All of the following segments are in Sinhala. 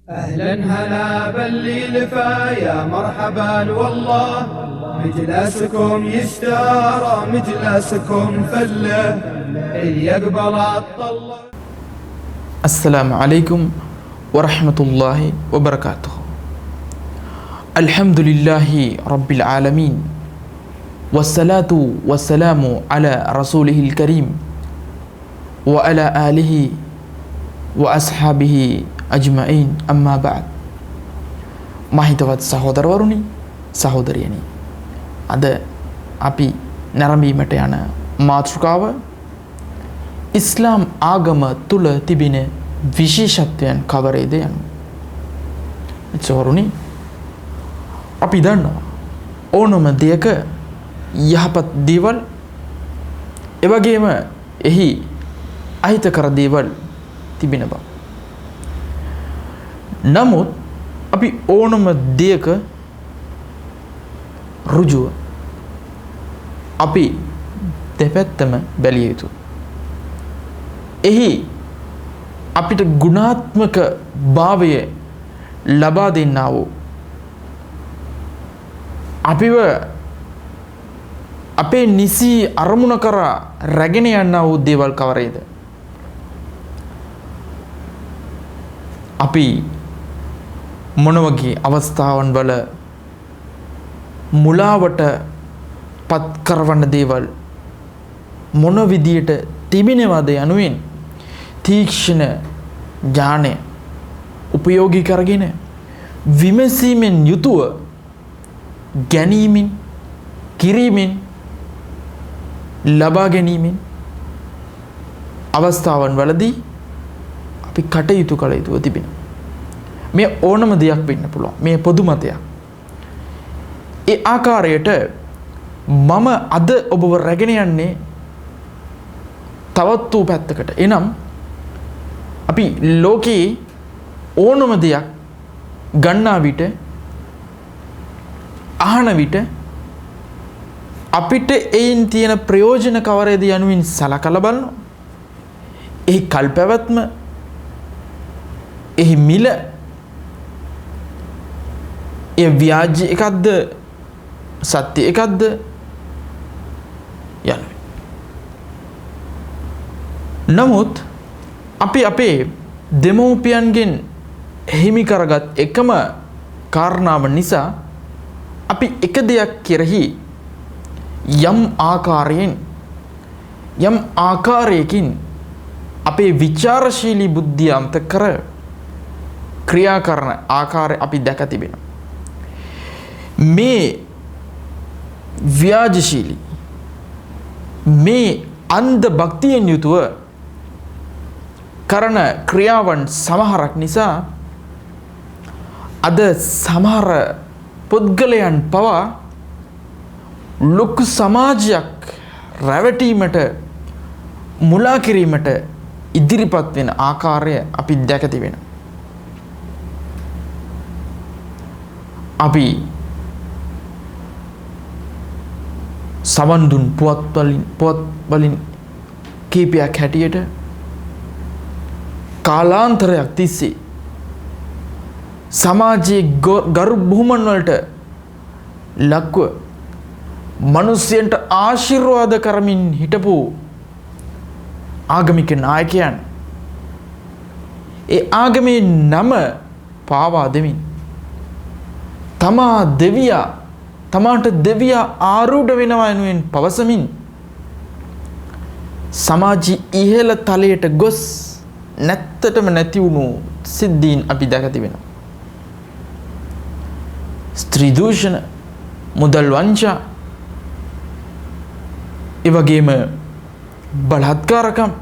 أهلا هلا بالليلفة يا مرحبا والله مجلسكم يشترى مجلسكم فله اللي يقبل الطلة. السلام عليكم ورحمة الله وبركاته. الحمد لله رب العالمين والصلاة والسلام على رسوله الكريم وعلى آله وأصحابه අජ්මයින් අම්මා බාද්. මහිතවත් සහෝදරවරුනි සහෝදරියනි, අද අපි නැරඹීමට යන මාතෘකාව ඉස්ලාම් ආගම තුල තිබෙන විශේෂත්වයන් කවරේද යනු. සහෝදරුනි, අපි දන්නවා ඕනම දෙයක යහපත් දේවල් එවැගේම එහි අහිතකර දේවල් තිබෙන බව. නමුත් අපි ඕනම දෙයක රුජුව අපි දෙපැත්තම බැලිය යුතුයි. එහි අපිට ගුණාත්මක භාවය ලබා දෙන්නා වූ අපිව අපේ නිසි අරමුණ කරා රැගෙන යන්නා වූ දේවල් කවරේද? අපි මොන වගේ අවස්ථාවන් වල මුලාවට පත් කරවන දේවල් මොන විදියට තිබෙනවද යනුවෙන් තීක්ෂණ ඥානය උපයෝගී කරගෙන විමසීමෙන් යුතුව ගැනීමෙන් කිරීමෙන් ලබා ගැනීමෙන් අවස්ථාවන් වලදී අපි කටයුතු කළ යුතුව තිබෙනවා. මේ ඕනම දෙයක් වෙන්න පුළුවන්. මේ පොදු මතයක්. ඒ ආකාරයට මම අද ඔබව රැගෙන යන්නේ තවත් වූ පැත්තකට. එනම් අපි ලෝකයේ ඕනම දෙයක් ගන්නා විට අහන විට අපිට එයින් තියෙන ප්‍රයෝජන කවරේද යනුවෙන් සලකලා බලනවා. එහි කල්පැවැත්ම, එහි මිල, ඒ ව්‍යාජ එකක්ද සත්‍ය එකක්ද යනුවෙන්. නමුත් අපි අපේ දෙමව්පියන්ගෙන් හිමි කරගත් එකම කාරණාව නිසා අපි එක දෙයක් කෙරෙහි යම් ආකාරයකින් අපේ විචාරශීලී බුද්ධිය අමතක කර ක්‍රියා කරන ආකාරය අපි දැක තිබෙනවා. මේ ව්‍යාජශීලී, මේ අන්ධ භක්තියෙන් යුතුව කරන ක්‍රියාවන් සමහරක් නිසා අද සමහර පුද්ගලයන් පවා ලොකු සමාජයක් රැවටීමට, මුලා කිරීමට ඉදිරිපත් වෙන ආකාරය අපි දැක තිබෙනවා. අපි සවන් දුන් පුවත් වලින් කීපයක් හැටියට කාලාන්තරයක් තිස්සේ සමාජයේ ගරු බුහුමන් වලට ලක්ව මිනිස්යන්ට ආශිර්වාද කරමින් හිටපු ආගමික නායකයන් ඒ ආගමේ නම පාවා දෙමින් තමාට දෙවියා ආරූඪ වෙනවා යනුවෙන් පවසමින් සමාජී ඉහළ තලයට ගොස් නැත්තටම නැති වුණු සිද්ධීන් අපි දැක තිබෙනවා. ස්ත්‍රී දූෂණ, මුදල් වංචා, ඒ වගේම බලහත්කාරකම්,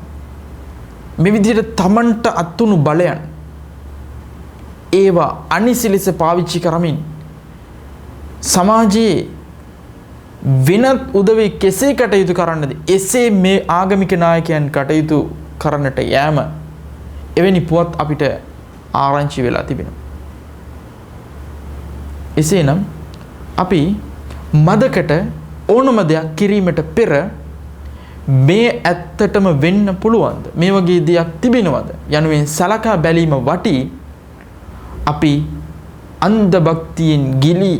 මේ විදිහට තමන්ට අත්තුණු බලයන් ඒවා අනිසි ලෙස පාවිච්චි කරමින් සමාජයේ වෙනත් උදවේ කෙසේ කටයුතු කරන්නද, එසේ මේ ආගමික නායකයන් කටයුතු කරන්නට යෑම, එවැනි පුවත් අපිට ආරංචි වෙලා තිබෙනවා. එසේනම් අපි මදකට ඕනම දෙයක් කිරීමට පෙර මේ ඇත්තටම වෙන්න පුළුවන්ද, මේ වගේ දෙයක් තිබෙනවද යනුවෙන් සලකා බැලීම වටී අපි අන්ධ භක්තියෙන් ගිලි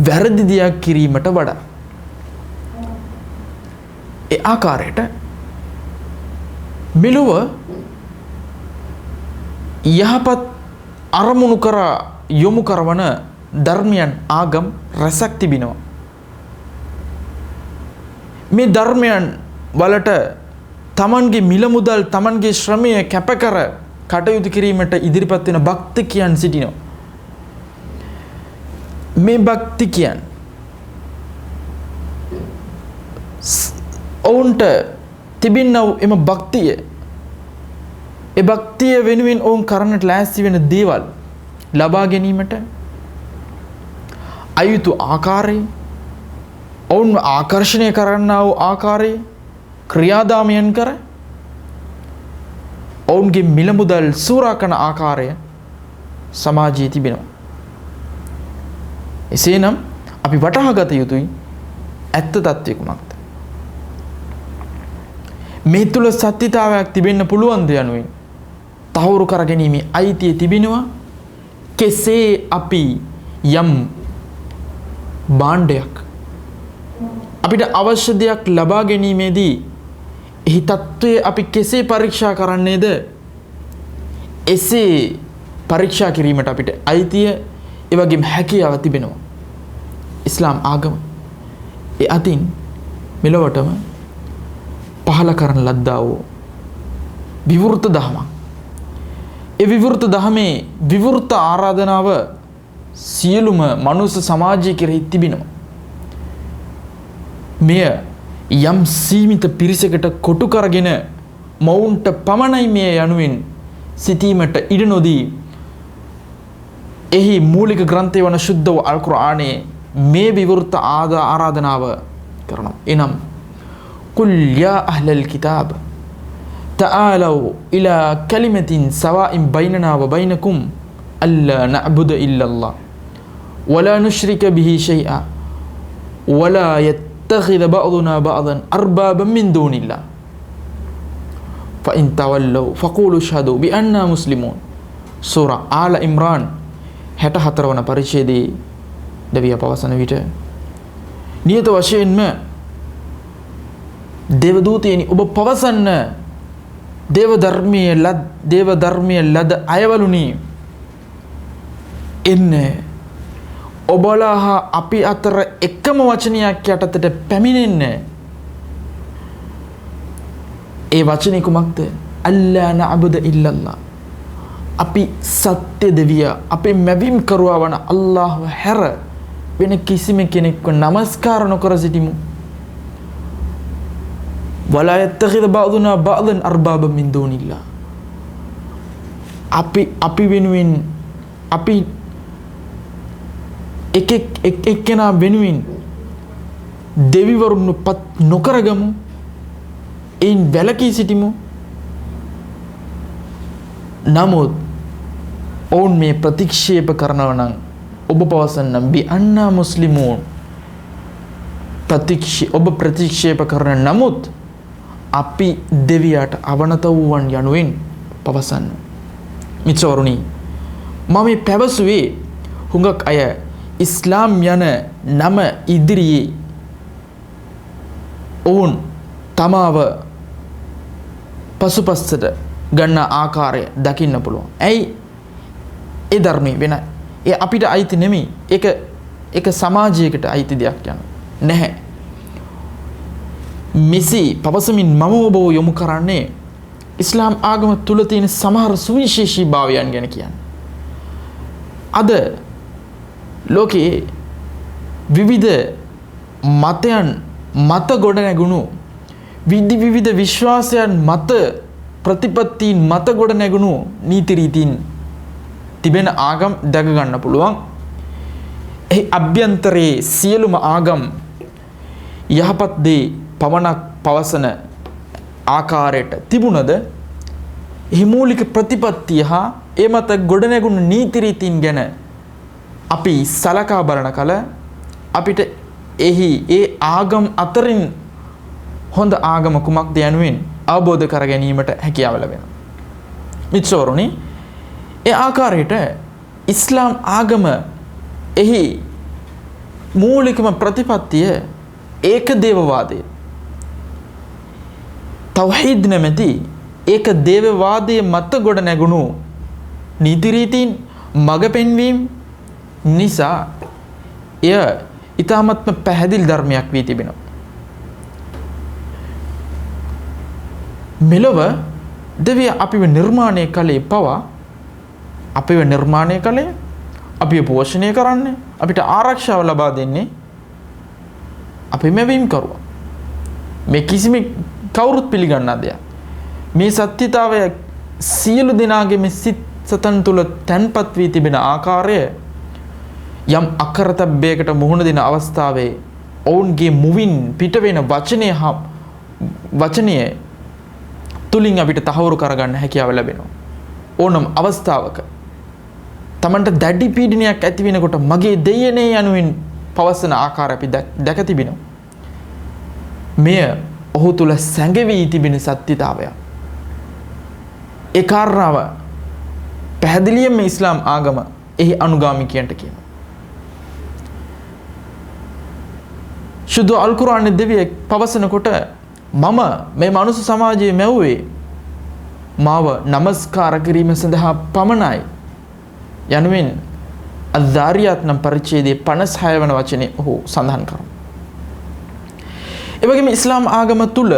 වැරදි දෙයක් කිරීමට වඩා ඒ ආකාරයට මෙලොව යහපත් අරමුණු කරා යොමු කරවන ධර්මයන් ආගම් රැසක් තිබෙනවා. මේ ධර්මයන් වලට තමන්ගේ මිල මුදල් තමන්ගේ ශ්‍රමය කැපකර කටයුතු කිරීමට ඉදිරිපත් වෙන භක්තිකයන් සිටිනවා. මේ භක්තිකයන් ඔවුන්ට තිබෙනව එම භක්තිය ඒ භක්තිය වෙනුවෙන් ඔවුන් කරන්නට ලෑස්ති වෙන දේවල් ලබා ගැනීමට අයුතු ආකාරයේ ඔවුන් ආකර්ෂණය කරන්නා වූ ආකාරයේ ක්‍රියාදාමයන් කර ඔවුන්ගේ මිල මුදල් සූරා කරන ආකාරය සමාජයේ තිබෙනවා. එසේනම් අපි වටහා ගත යුතුයි ඇත්ත තත්ත්වය කුමක්ද? මේ තුල සත්‍යතාවයක් තිබෙන්න පුළුවන් ද යනුවෙන් තහවුරු කර ගැනීමේ අයිතිය තිබෙනවා. කෙසේ අපි යම් භාණ්ඩයක් අපිට අවශ්‍ය දෙයක් ලබා ගැනීමේදී එහි තත්ත්වය අපි කෙසේ පරීක්ෂා කරන්නේද? එසේ පරීක්ෂා කිරීමට අපිට අයිතිය ඒ වගේම හැකියාව තිබෙනවා. ඉස්ලාම් ආගම ඒ අතින් මෙලොවටම පහළ කරන ලද්දා වූ විවෘත දහමක්. ඒ විවෘත දහමේ විවෘත ආරාධනාව සියලුම මනුස්ස සමාජය කෙරෙහි තිබෙනවා. මෙය යම් සීමිත පිරිසකට කොටු කරගෙන මොවුන්ට පමණයි මෙය යනුවෙන් සිතීමට ඉඩ නොදී එහි මූලික ග්‍රන්ථය වන ශුද්ධ වූ අල් කුර්ආනයේ මේ විවෘත ආරාධනාව කරනවා. එනම් කුල් යා අහ්ලල් කිතාබ් තආලව් ඉලා කලිමතින් සවායින් බයිනනා ව බයිනකුම් අල්ලා නඅබුද ඉල්ලල්ලාහ් වලා නුශ්රික බිහි ෂයිઆ වලා يتخذ بعضنا بعضا أربابا من دون الله فإن تولوا فقولوا اشهدوا بأننا مسلمون. සූරා ආල ඉම්රාන් 64 වන පරිච්ඡේදයේ දෙවිය පවසන විට නියත වශයෙන්ම දේවදූතයනි ඔබ පවසන්න දේව ධර්මයේ ලද අයවලුනි එන්නේ ඔබලා හා අපි අතර එකම වචනයක් යටතට පැමිණෙන්නේ. ඒ වචනේ කුමක්ද? අල්ලා නඅබුද ඉල්ලල්ලාහ්. අපි සත්‍ය දෙවිය අපේ මැවීම් කරුවා වන අල්ලාහ් හැර වෙන කිසිම කෙනෙක්ව නමස්කාර නොකර සිටිමු. වලා යත්තඛිද බඅදුනා බඅදන් අර්බාබන් මින් දුනිල්ලාහ්. අපි වෙනුවෙන් අපි එක්කෙනා වෙනුවෙන් දෙවිවරුන් පත් නොකරගමු. එයින් වැළකී සිටිමු. නමුත් ඔවුන් මේ ප්‍රතික්ෂේප කරනවා නම් ඔබ පවසන්නම් බි අන්නා මුස්ලිමූන් ඔබ ප්‍රතික්ෂේප කරන නමුත් අපි දෙවියට අවනත වූවන් යනුවෙන් පවසන්න. මිත්‍රවරුනි, මම මේ පැවසුවේ හුඟක් අය ඉස්ලාම් යන නම ඉදිරියේ ඔවුන් තමාව පසුපස්සට ගන්න ආකාරය දකින්න පුළුවන්. ඇයි? ඒ ධර්මයේ වෙන ඒ අපිට අයිති නෙමෙයි. ඒක සමාජයකට අයිති දෙයක් යන නැහැ. මෙසේ පවසමින් මම ඔබව යොමු කරන්නේ ඉස්ලාම් ආගම තුල තියෙන සමහර සුවිශේෂී භාවයන් ගැන කියන්නේ. අද ලෝකයේ විවිධ මතයන් මත ගොඩ නැගුණු විවිධ විශ්වාසයන් මත ප්‍රතිපත්තීන් මත ගොඩ නැගුණු නීති රීතීන් තිබෙන ආගම් දැක ගන්න පුළුවන්. එහි අභ්‍යන්තරයේ සියලුම ආගම් යහපත් දේ පමණක් පවසන ආකාරයට තිබුණද එහි මූලික ප්‍රතිපත්තිය හා ඒ මත ගොඩ නැගුණු නීති රීතීන් ගැන අපි සලකා බලන කල අපිට එහි ඒ ආගම් අතරින් හොඳ ආගම කුමක්ද යනුවෙන් අවබෝධ කර ගැනීමට හැකියාව ලැබෙනවා. මිත්‍රවරුනි, ඒ ආකාරයට ඉස්ලාම් ආගම එහි මූලිකම ප්‍රතිපත්තිය ඒක දේවවාදය. තවහීද් නැමැති ඒක දේවවාදයේ මත ගොඩ නැගුණු නීති රීතීන් මඟ පෙන්වීම නිසා එය ඊ타මත්ම පැහැදිලි ධර්මයක් වී තිබෙනවා. මෙලොව දෙවිය අපිව නිර්මාණය කළේ පවා අපිව නිර්මාණය කළේ අපිව පෝෂණය කරන්නේ අපිට ආරක්ෂාව ලබා දෙන්නේ අපි මෙවීම් කරුවා. මේ කිසිම කවුරුත් පිළිගන්නා දෙයක්. මේ සත්‍යතාවය සියලු දෙනාගේම සිත් සතන් තුළ තැන්පත් වී තිබෙන ආකාරය යම් අකරතැබ්බයකට මුහුණ දෙන අවස්ථාවේ ඔවුන්ගේ මුවින් පිට වෙන වචනය තුලින් අපිට තහවුරු කරගන්න හැකියාව ලැබෙනවා. ඕනම අවස්ථාවක තමන්ට දැඩි පීඩනයක් ඇති වෙනකොට මගේ දෙයනේ යනුවෙන් පවසන ආකාරය අපි දැක තිබෙනවා. මෙය ඔහු තුල සැඟවී තිබෙන සත්‍යතාවය. ඒ කාරණාව පැහැදිලියෙන්ම ඉස්ලාම් ආගම එහි අනුගාමිකයන්ට කියනවා. සුදු අල් කුර්ආනයේ දෙවියෙක් පවසනකොට මම මේ මනුස්ස සමාජයේ මැව්වේ මාව නමස්කාර කිරීම සඳහා පමණයි යනුවෙන් අධාරියාත් නම් පරිච්ඡේදයේ 56 වන වචනේ ඔහු සඳහන් කරනවා. ඒ වගේම ඉස්ලාම් ආගම තුල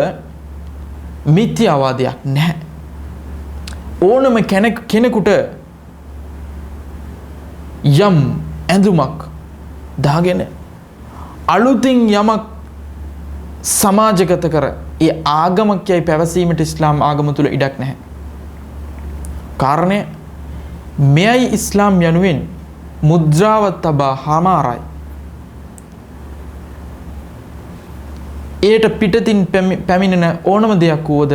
මිත්‍යාවාදයක් නැහැ. ඕනම කෙනෙකුට යම් ඇඳුමක් දාගෙන අලුතින් යමක් සමාජගත කර ඒ ආගමක් යයි පැවසීමට ඉස්ලාම් ආගම තුල ඉඩක් නැහැ. කාරණය මෙයයි ඉස්ලාම් යනුවෙන් මුද්‍රාව තබා හමාරයි. ඒට පිටතින් පැමිණෙන ඕනම දෙයක් වුවද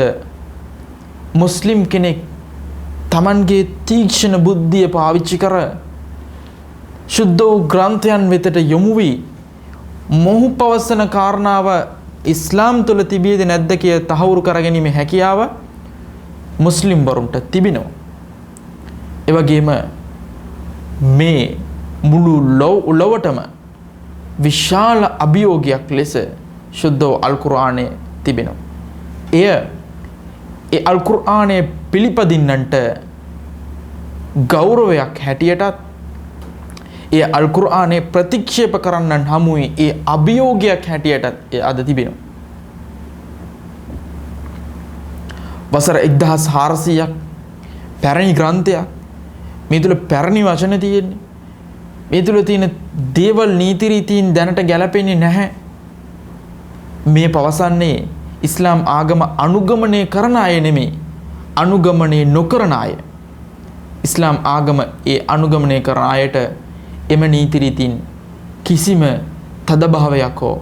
මුස්ලිම් කෙනෙක් තමන්ගේ තීක්ෂණ බුද්ධිය පාවිච්චි කර ශුද්ධ වූ ග්‍රන්ථයන් වෙතට යොමු වී මොහු පවසන කාරණාව ඉස්ලාම් තුළ තිබියද නැද්ද කිය තහවුරු කරගැනීමේ හැකියාව මුස්ලිම් වරුන්ට තිබෙනවා. ඒ වගේම මේ මුළු ලොවටම විශාල අභියෝගයක් ලෙස ශුද්ධ අල් කුර්ආනයේ තිබෙනවා. ඒ අල් කුර්ආනයේ පිළිපදින්නන්ට ගෞරවයක් හැටියටත් ඒ අල් කුර්ආනයේ ප්‍රතික්ෂේප කරන්නන් හමුවේ ඒ අභියෝගයක් හැටියටත් අද තිබෙනවා. වසර 1400ක් පැරණි ග්‍රන්ථයක්. මේ තුල පැරණි වචන තියෙන්නේ. මේ තුල තියෙන දේවල් නීති රීතීන් දැනට ගැලපෙන්නේ නැහැ. මේ පවසන්නේ ඉස්ලාම් ආගම අනුගමනය කරන අය නෙමෙයි, අනුගමනය නොකරන අය. ඉස්ලාම් ආගම ඒ අනුගමනය කරන අයට එම නීති රීතීන් කිසිම තදභාවයක් හෝ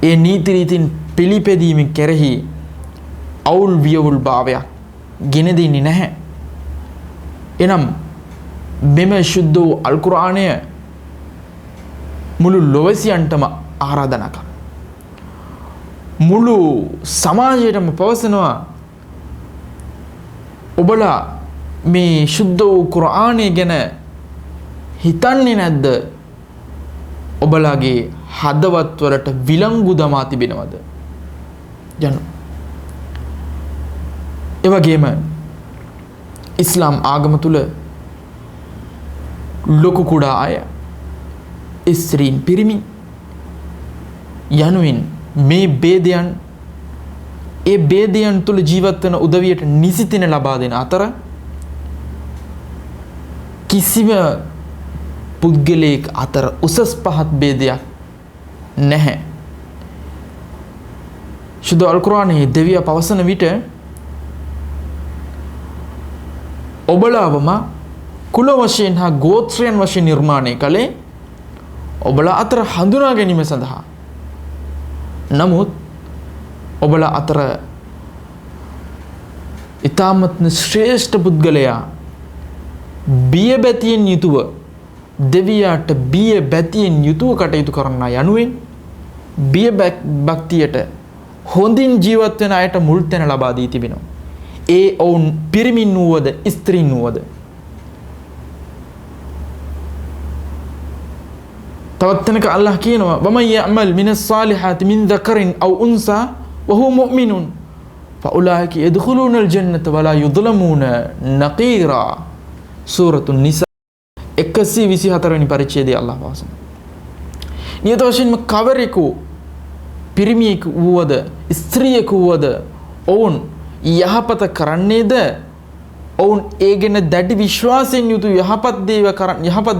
ඒ නීති රීතීන් පිළිපැදීම කෙරෙහි අවුල් වියවුල් භාවයක් ගෙන දෙන්නේ නැහැ. එනම් මෙම ශුද්ධ වූ අල් කුර්ආනය මුළු ලොවසියන්ටම ආරාධනා කරනවා. මුළු සමාජයටම පවසනවා ඔබලා මේ ශුද්ධ වූ කුර්ආනය ගැන හිතන්නේ නැද්ද? ඔබලාගේ හදවත් වලට විලංගු දමා තිබෙනවද? යන ඒ වගේම ඉස්ලාම් ආගම තුල ලොකු කුඩා අය, ස්ත්‍රීන්, පිරිමි යනුවෙන් මේ ભેදයන් ඒ ભેදයන් තුල ජීවත් වෙන උදවියට නිසිතින ලබා දෙන අතර කිසිම පුද්ගලයෙක් අතර උසස් පහත් ભેදයක් නැහැ. ශුද්ධ අල් කුර්ආනයේ දෙවිය පවසන විට ඔබලාවම කුල වශයෙන් හා ගෝත්‍රයන් වශයෙන් නිර්මාණය කළේ ඔබලා අතර හඳුනා ගැනීම සඳහා. නමුත් ඔබලා අතර ඊ타මත්ම ශ්‍රේෂ්ඨ පුද්ගලයා බිය බැතියෙන් යුතුව දෙවියාට බිය බැතියෙන් යුතුව කටයුතු කරන්න යනුවෙන් බිය භක්තියට හොඳින් ජීවත් වෙන අයට මුල් තැන ලබා දී තිබෙනවා. ඒ ඔවුන් පිරිමින් වුවද ස්ත්‍රීන් වුවද. තවත් තැනක අල්ලාහ් කියනවා වමන් යඅමල් මිනස් සාලිහාති මින් දකරින් අව් උන්සා වහුව මුමිනුන් ෆඋලායික යද්ඛුලූනල් ජන්නත වලා යුද්ලමූන නකීරා. සූරතුන් නිසා 124 වෙනි පරිච්ඡේදයේ අල්ලාහ් වාසන. නියත වශයෙන්ම කවරෙකු පිරිමියෙකු වුවද ස්ත්‍රියෙකු වුවද ඔවුන් යහපත කරන්නේද ඔවුන් ඒ ගැන දැඩි විශ්වාසයෙන් යුතු යහපත්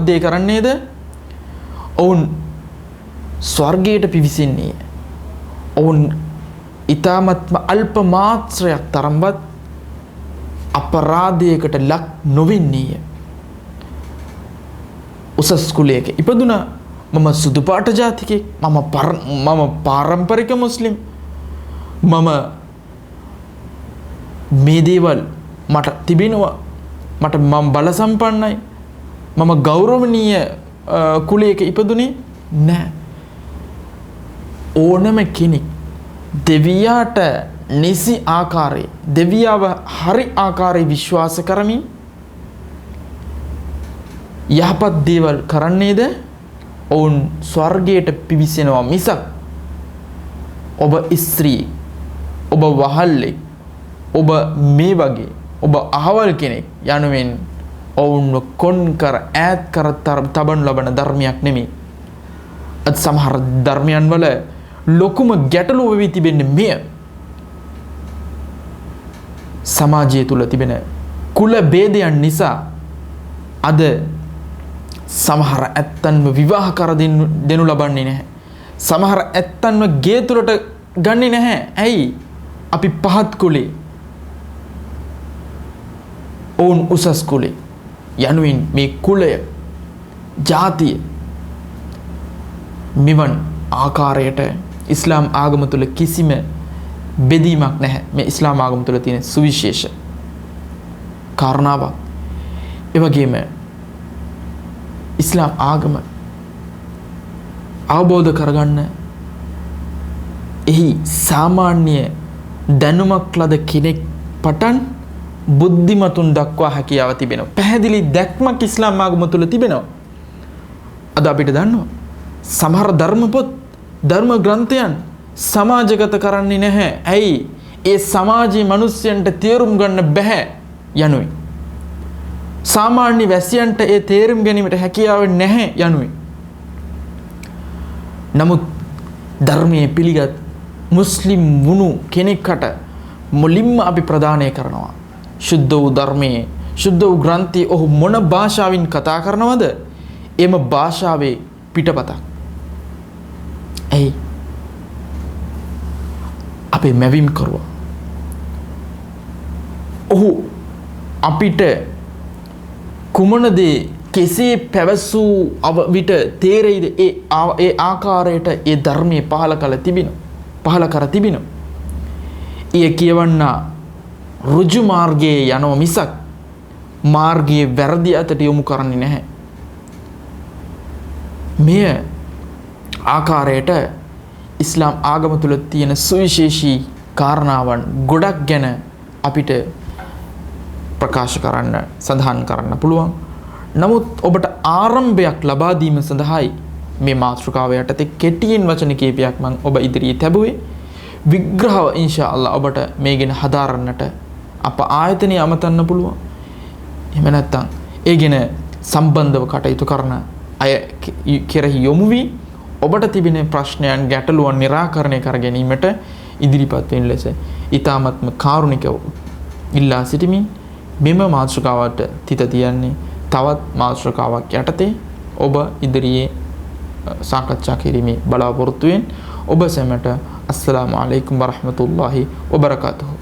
දේ කරන්නේද ඔවුන් ස්වර්ගයට පිවිසෙන්නේ. ඔවුන් ඊ타මත්ම අල්ප මාත්‍රයක් තරම්වත් අපරාධයකට ලක් නොවෙන්නේ. උසස් කුලයක ඉපදුනා මම සුදු පාට ජාතිකයෙක් මම පාරම්පරික මුස්ලිම් මම මේ දේවල් මට තිබෙනවා මට මම බල සම්පන්නයි මම ගෞරවනීය කුලයක ඉපදුනේ නැහැ. ඕනම කෙනෙක් දෙවියාට නිසි ආකාරයේ දෙවියව හරි ආකාරයේ විශ්වාස කරමින් යහපත් දේවල් කරන්නේද ඔවුන් ස්වර්ගයට පිවිසෙනවා මිසක් ඔබ ස්ත්‍රී ඔබ වහල්ලෙක් ඔබ මේ වගේ ඔබ අහවල් කෙනෙක් යනුවෙන් ඔවුන්ව කොන් කර ඈත් කර තබන ලබන ධර්මයක් නෙමෙයි. අද සමහර ධර්මයන් වල ලොකුම ගැටලුව වෙවි තිබෙන්නේ මෙය. සමාජය තුල තිබෙන කුල ભેදයන් නිසා අද සමහර ඇත්තන්ව විවාහ කර දෙනු ලබන්නේ නැහැ. සමහර ඇත්තන්ව ගේ තුලට ගන්නේ නැහැ. ඇයි? අපි පහත් කුලේ ඔවුන් උසස් කුලේ යනුවෙන් මේ කුලය ජාතිය මෙවන් ආකාරයට ඉස්ලාම් ආගම තුල කිසිම බෙදීමක් නැහැ. මේ ඉස්ලාම් ආගම තුල තියෙන සුවිශේෂ කාරණාවක්. ඒ වගේම ඉස්ලාම් ආගම අවබෝධ කරගන්න එහි සාමාන්‍ය දැනුමක් ලද කෙනෙක් පටන් බුද්ධිමතුන් දක්වා හැකියාව තිබෙනවා. පැහැදිලි දැක්මක් ඉස්ලාම් ආගම තුල තිබෙනවා. අද අපිට දන්නවා සමහර ධර්ම පොත් ධර්ම ග්‍රන්ථයන් සමාජගත කරන්නේ නැහැ. ඇයි? ඒ සමාජයේ මිනිස්යන්ට තේරුම් ගන්න බෑ යනුයි. සාමාන්‍ය වැසියන්ට ඒ තේරුම් ගැනීමට හැකියාව නැහැ යනුයි. නමුත් ධර්මයේ පිළිගත් මුස්ලිම් වුණු කෙනෙක්ට මුලින්ම අපි ප්‍රදානය කරනවා ශුද්ධ වූ ධර්මයේ ශුද්ධ වූ ග්‍රන්ථයේ ඔහු මොන භාෂාවෙන් කතා කරනවද? එම භාෂාවේ පිටපතක්. ඇයි? අපේ මැවීම් කරුවා. ඔහු අපිට කුමන දේ කෙසේ පැවසූ විට තේරෙයිද ඒ ආකාරයට ඒ ධර්මයේ පහල කර තිබෙනවා. එය කියවන්නා ඍජු මාර්ගයේ යනවා මිසක් මාර්ගයේ වැරදි අතට යොමු කරන්නේ නැහැ. මෙය ආකාරයට ඉස්ලාම් ආගම තුල තියෙන සුවිශේෂී කාරණාවන් ගොඩක් ගැන අපිට ප්‍රකාශ කරන්න සඳහන් කරන්න පුළුවන්. නමුත් ඔබට ආරම්භයක් ලබා දීම සඳහායි මේ මාතෘකාව යටතේ කෙටියෙන් වචන කීපයක් මම ඔබ ඉදිරියේ තැබුවේ. විග්‍රහව ඉන්ෂාඅල්ලාහ් ඔබට මේ ගැන හදාරන්නට අප ආයතනය අමතන්න පුළුවන්. එහෙම නැත්නම් ඒ ගැන සම්බන්ධව කටයුතු කරන අය කෙරෙහි යොමු වී ඔබට තිබෙන ප්‍රශ්නයන් ගැටලුවන් निराකරණය කර ගැනීමට ඉදිරිපත් වෙන ලෙස ඊ타මත්ම කාරුණිකව ඉල්ලා සිටිමින් මෙම මාතෘකාවට තිත තියන්නේ තවත් මාතෘකාවක් යටතේ ඔබ ඉදිරියේ සාකච්ඡා කිරීමේ බලාපොරොත්තුවෙන් ඔබ සැමට අස්සලාමු අලයිකුම් වරහ්මතුල්ලාහි වබරකාතුහු.